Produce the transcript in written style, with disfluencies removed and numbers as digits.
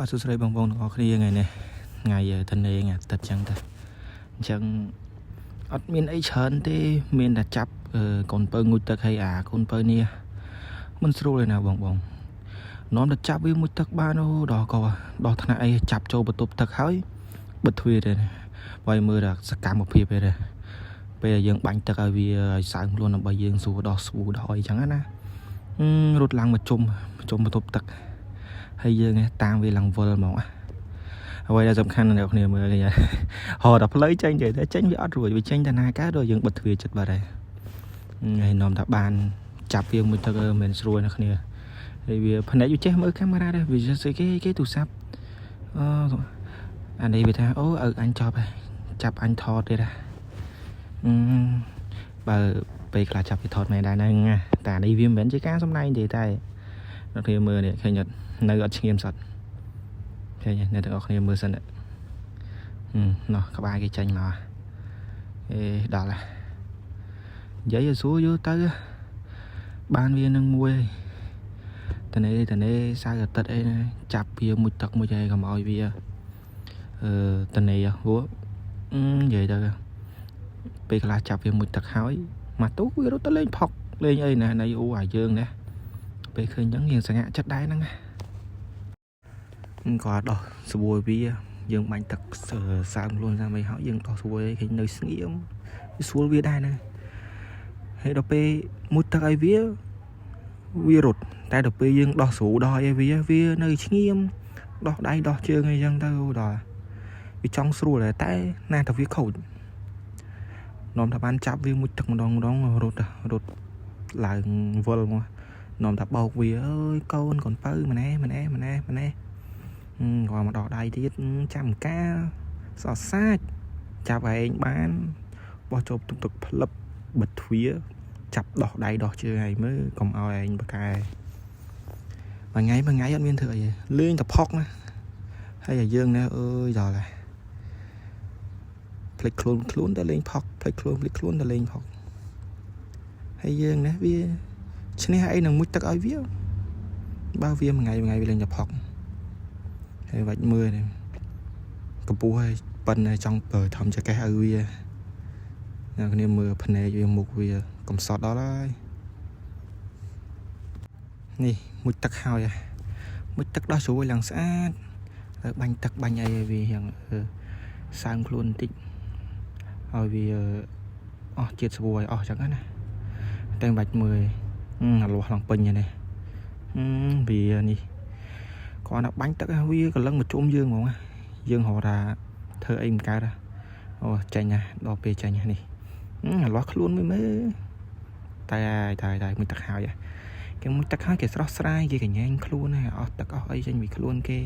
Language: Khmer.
បាទសួស្តីបងប្អូនទាំងអស់គ្នាថ្ងៃនេះថ្ងៃទិនេថ្ងៃទឹកចឹងទៅអញ្ចឹងអត់មានអីច្រើនទេមានតែចាប់កូនពៅងូតទឹកហើយអាកូនពៅនេះមិនស្រួលទេណាបងនាំតែចាប់វាមួយទឹកបានអូដល់ក៏ដល់ថ្នាក់អីចាប់ចូលបន្ទប់ទឹកហើយបិទទ្វារទេបើមើលដល់សកម្មភាពទេពេលយើងបាញ់ទឹកឲ្យវាឲ្យសើមខ្លួនដើម្បីយើងសួរដោះស្វូដល់អីចឹងណារត់ឡើងមកជុំបន្ទប់ទឹកហើយយើងតាមវាឡើងវល់ហ្មងអ្វីដែលសំខាន់អ្នកគ្នាមើលឃើញហត់ដល់ផ្លូវចេញទេតែចេញវាអត់រួចវាចេញតែណាកើតដល់យើងបិទទ្វារចិត្តបាត់ហើយហើយនាំថាបានចាប់វាមួយទឹកមិនស្រួលអ្នកគ្នាហើយវាភ្នែកវាចេះមើលកាមេរ៉ាដែរវាស្អីគេទូរស័ព្ទអានេះវាថាអូឪអញចប់ហើយចាប់អញថតទៀតបើពេលខ្លះចាប់វាថតមែនដែរហ្នឹងតែនេះវាមិនមែនជាការសម្ដែងទេតែអ្នកគ្នាមើលនេះឃើញអត់នៅអត់ឈ្ងៀមសត់ឃើញអ្នកទាំងអស់គ្នាមើលសិនណោះក្បាលគេចេញមកដល់ហើយនិយាយឲ្យស្រួលយកទៅបានវានឹងមួយតនេសៅអាទិត្យអីចាប់វាមួយទឹកមួយឯងកុំឲ្យវាតនេព្រោះនិយាយទៅពេលខ្លះចាប់វាមួយទឹកហើយមកទូវារត់ទៅលេងផុកលេងអីណានៃអូអាយើងណាពេលឃើញអញ្ចឹងយើងសង្ហាចិត្តដែរហ្នឹងក៏ដោះស្រួយវាយើងបាញ់ទឹកសើមខ្លួនតាមអីហើយយើងដោះស្រួយឃើញនៅស្ងៀមវាស្រួលវាដែរណាហើយដល់ពេលមួយទឹកឲ្យវារត់តែដល់ពេលយើងដោះស្រួលដោះឲ្យវានៅស្ងៀមដោះដៃដោះជើងអីចឹងទៅដល់វាចង់ស្រួលតែណាតែវាខូចនាំថាបានចាប់វាមួយទឹកម្ដងរត់ឡើងវល់មកនាំថាបោកវាអើយកូនពៅម្នេះគាត់មកដោះដៃទៀតចាំការសោះសាច់ចាប់ឯងបានបោះចូលទឹកផ្លឹបបិទទ្វារចាប់ដោះដៃដោះជើងឯងមើលកុំឲ្យឯងបកែមួយថ្ងៃអត់មានធ្វើអីលេងតែផុកណាហើយឲ្យយើងណាអើយដល់ហើយភ្លេចខ្លួនតែលេងផុកភ្លេចខ្លួនតែលេងផុកហើយយើងណាវាឈ្នះអីនឹងមួយទឹកឲ្យវាបើវាមួយថ្ងៃវាលេងតែផុកហើយបាច់មើលកម្ពស់ហើយប៉ិនចង់បើធំចកេះឲ្យវាអ្នកគ្នាមើលភ្នែកវាមុខវាកំសត់ដល់ហើយនេះមួយទឹកហើយមួយទឹកដោះស្រួយឡើងស្អាតបាញ់ទឹកបាញ់អីឲ្យវាយ៉ាងសើមខ្លួនបន្តិចឲ្យវាអស់ជាតិស្រួយអស់ចឹងណាតែបាច់មើលអាលាស់ឡើងពេញនេះវានេះគាត់ណាបាញ់ទឹកវាកលឹងមកជុំយើងហ្មងយើងហៅថាធ្វើអីមិនកើតអូចាញ់ណាដល់ពេលចាញ់នេះអាលាស់ខ្លួនមើលតែមួយទឹកហើយគេមួយទឹកហើយគេស្រស់ស្រាយគេកញ្ញែងខ្លួនហើយអស់ទឹកអស់អីចេញពីខ្លួនគេ